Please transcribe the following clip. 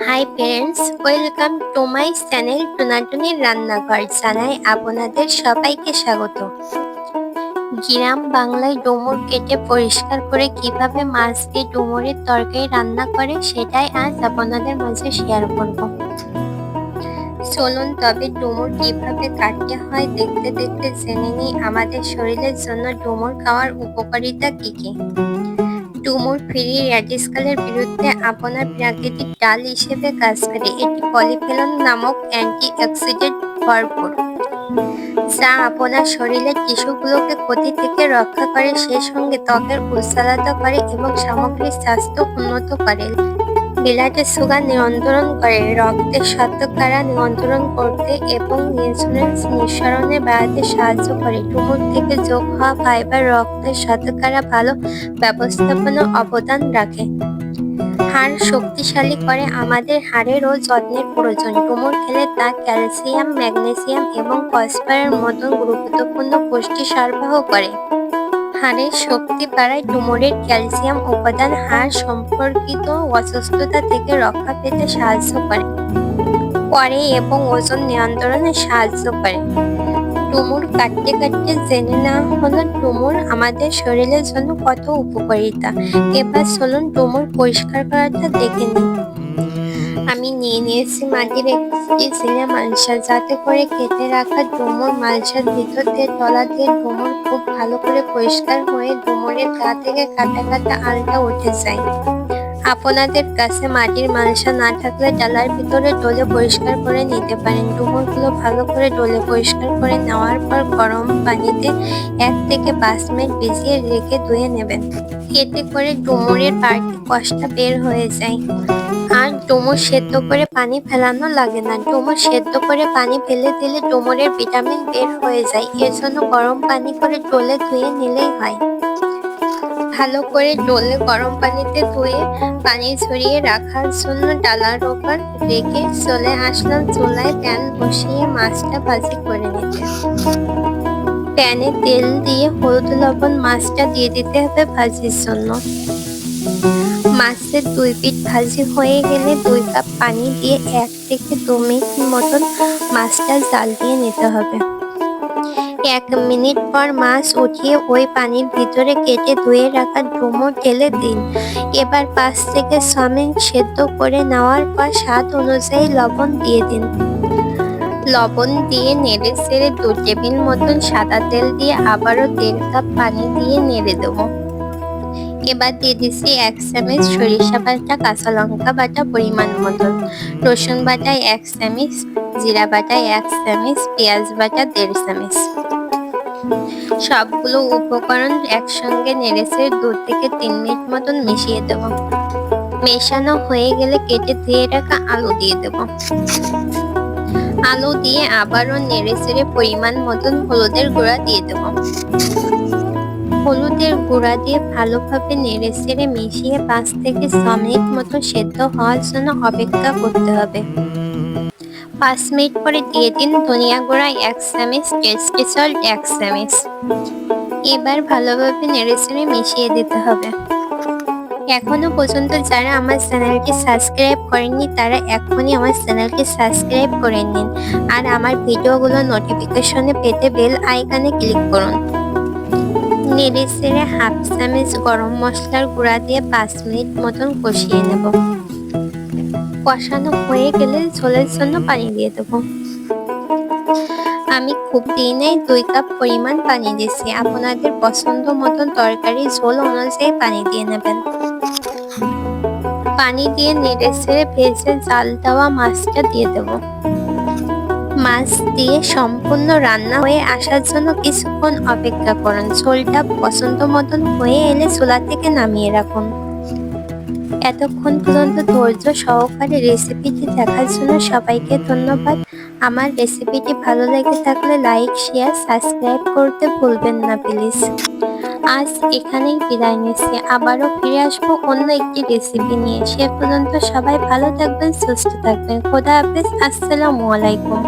High friends, welcome to my channel টুনাটুনির রান্নাঘর। জানাই আপনাদের সবাইকে স্বাগত। গ্রাম বাংলায় ডুমুর কেটে পরিষ্কার করে কিভাবে মাছ দিয়ে ডুমুরের তরকারি রান্না করে সেটাই আজ আপনাদের মাঝে শেয়ার করব। চলুন তবে ডুমুর কিভাবে কাটতে হয় দেখতে দেখতে জেনে নিই আমাদের শরীরের জন্য ডুমুর খাওয়ার উপকারিতা কি কি। ডুমুর ফ্রি র্যাডিক্যালের বিরুদ্ধে আপনার প্রাকৃতিক ডাল হিসেবে কাজ করে। এটি পলিফেনল নামক অ্যান্টিঅক্সিডেন্ট ভরপুর, যা আপনার শরীরের টিস্যুগুলোকে ক্ষতি থেকে রক্ষা করে, সেই সঙ্গে ত্বকের উজ্জ্বলতা করে এবং সামগ্রিক স্বাস্থ্য উন্নত করে। ব্লাডের সুগার নিয়ন্ত্রণ করে, রক্তের শর্করা নিয়ন্ত্রণ করতে এবং ইনসুলিন নিঃসরণে বাড়াতে সাহায্য করে। ডুমুর থেকে যোগ হওয়া ফাইবার রক্তের শর্করা ভালো ব্যবস্থাপনা অবদান রাখে। হাড় শক্তিশালী করে, আমাদের হাড়েরও যত্নের প্রয়োজন। ডুমুর খেলে তা ক্যালসিয়াম, ম্যাগনেসিয়াম এবং ফসফরাসের মতন গুরুত্বপূর্ণ পুষ্টি সরবরাহ করে। হাড়ের শক্তি বাড়ায়। ডুমুরের ক্যালসিয়াম উপাদান হাড় সম্পর্কিত অসুস্থতা থেকে রক্ষা পেতে সাহায্য করে এবং ওজন নিয়ন্ত্রণে সাহায্য করে। ডুমুর কাটতে কাটতে জেনে নেওয়া হলো ডুমুর আমাদের শরীরের জন্য কত উপকারিতা। এবার চলুন ডুমুর পরিষ্কার করাটা দেখে নিই। আমি নিয়েছি মাটির একটি জিরা মালসা, যাতে করে কেটে রাখা ডুমুর মালসার ভিতর দিয়ে তলা দিয়ে ডুমুর খুব ভালো করে পরিষ্কার হয়ে ডুমুরের গা থেকে কাটা কাটা আলটা উঠে যায়। আপনাদের কাছে মাটির মালসা না থাকলে ডালার ভিতরে ডলে পরিষ্কার করে নিতে পারেন। ডুমুরগুলো ভালো করে ডলে পরিষ্কার করে নেওয়ার পর গরম পানিতে 1 থেকে 5 মিনিট ভিজিয়ে রেখে ধুয়ে নেবেন। এতে করে ডুমুরের বাড়তি কষ্টটা বের হয়ে যায়। আর ডুমুর সেদ্ধ করে পানি ফেলানো লাগে না। ডুমুর সেদ্ধ করে পানি ফেলে দিলে ডুমুরের ভিটামিন বের হয়ে যায়। এর জন্য গরম পানি করে ডলে ধুয়ে নিলেই হয়। ভালো করে ডলে গরম পানিতে ধুয়ে পানি ঝরিয়ে রাখার জন্য ডালার ওপর রেখে চলে আসলাম চুলায়। প্যান বসিয়ে মাছটা ভাজি করে নিতে। প্যানে তেল দিয়ে হলুদ লবণ মাছটা দিয়ে দিতে হবে ভাজির জন্য। মাছের 2 পিঠ ভাজি হয়ে গেলে 2 কাপ পানি দিয়ে 1 থেকে 2 মিনিট মতন মাছটা জাল দিয়ে নিতে হবে। 1 মিনিট পর মাছ উঠিয়ে ওই পানির ভিতরে কেটে ধুয়ে রাখা ডুমুর ঢেলে দিন। এবার 5 থেকে 6 মিনিট সেদ্ধ করে নেওয়ার পর স্বাদ অনুযায়ী লবণ দিয়ে দিন। লবণ দিয়ে নেড়ে চেড়ে 2 টেবিল মতন সাদা তেল দিয়ে আবারও 1.5 কাপ পানি দিয়ে নেড়ে দেবো। এবার দিয়ে দিচ্ছি 1 চামচ সরিষা বাটা, কাঁচা লঙ্কা বাটা পরিমাণ মতন, রসুন বাটা 1 চামচ, জিরা বাটা 1 চামচ, পেঁয়াজ বাটা 1.5 চামচ। সবগুলো উপকরণ একসঙ্গে নেড়েচেড়ে 2 থেকে 3 মিনিট মতন মিশিয়ে দেব। মেশানো হয়ে গেলে কেটে ধুয়ে রাখা আলু দিয়ে দেব। আলু দিয়ে আবারও নেড়েচেড়ে পরিমাণ মতন হলুদের গুঁড়া দিয়ে দেব। হলুদের গুঁড়া দিয়ে ভালোভাবে নেড়েচেড়ে মিশিয়ে 5 থেকে 6 মিনিট মতো সেদ্ধ হওয়ার জন্য অপেক্ষা করতে হবে। 5 মিনিট পরে দিয়ে দিন ধনিয়া গুঁড়া 1 চামচ, টেস্টি সল্ট 1 চামচ। এবার ভালোভাবে নেড়েচেড়ে মিশিয়ে দিতে হবে। এখনো পর্যন্ত যারা আমার চ্যানেলটি সাবস্ক্রাইব করেননি তারা এখনই আমার চ্যানেলটি সাবস্ক্রাইব করে নিন। আর আমার ভিডিওগুলো নোটিফিকেশনে পেতে বেল আইকনে ক্লিক করুন। নেড়েচেড়ে 1/2 চামচ গরম মশলার গুঁড়া দিয়ে 5 মিনিট মতন কষিয়ে নেব। কষানো হয়ে গেলে ঝোলের জন্য পানি দিয়ে দেব। আমি খুব দিই নাই, 2 কাপ পরিমাণ পানি দিয়েছি। আপনাদের পছন্দ মতন তরকারি ঝোল অনুযায়ী পানি দিয়ে নেবেন। পানি দিয়ে নেড়েচেড়ে ভেজে জাল দেওয়া মাছটা দিয়ে দেব। মাছ দিয়ে সম্পূর্ণ রান্না হয়ে আসার জন্য কিছুক্ষণ অপেক্ষা করুন। ঝোলটা পছন্দ মতন হয়ে এলে চুলা থেকে নামিয়ে রাখুন। এতক্ষণ পর্যন্ত ধৈর্য সহকারে রেসিপিটি দেখার জন্য সবাইকে ধন্যবাদ। আমার রেসিপিটি ভালো লেগে থাকলে লাইক, শেয়ার, সাবস্ক্রাইব করতে ভুলবেন না প্লিজ। আজ এখানেই বিদায় নিচ্ছি। আবারও ফিরে আসবো অন্য একটি রেসিপি নিয়ে। সে পর্যন্ত সবাই ভালো থাকবেন, সুস্থ থাকবেন। খোদা হাফেজ। আসসালামু আলাইকুম।